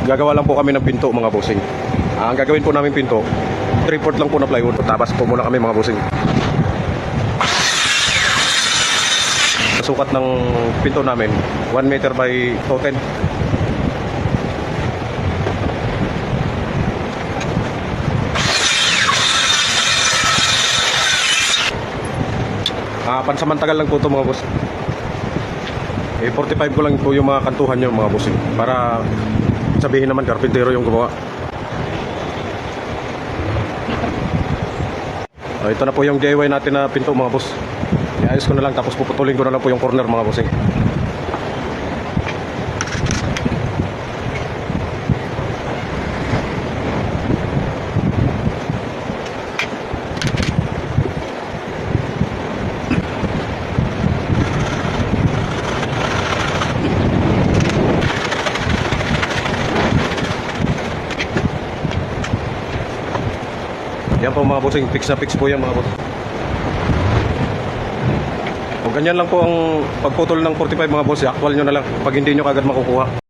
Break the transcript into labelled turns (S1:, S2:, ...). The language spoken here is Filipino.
S1: Gagawa lang po kami ng pinto mga bossing. Ang gagawin po namin pinto, 3/4 lang po na plywood. Tabas po muna kami mga bossing. Sukat ng pinto namin 1 meter by 210. Pansamantagal lang po ito mga boss. 45 ko lang po yung mga kantuhan nyo mga boss, para sabihin naman karpintero yung gumawa. Ito na po yung DIY natin na pinto mga boss. Iayos ko na lang, tapos puputulin ko na lang po yung corner mga boss. Yan po mga bossing, fix na fix po yan mga boss. Kung ganyan lang po ang pagputol ng 45 mga boss, actual nyo na lang pag hindi nyo kagad makukuha.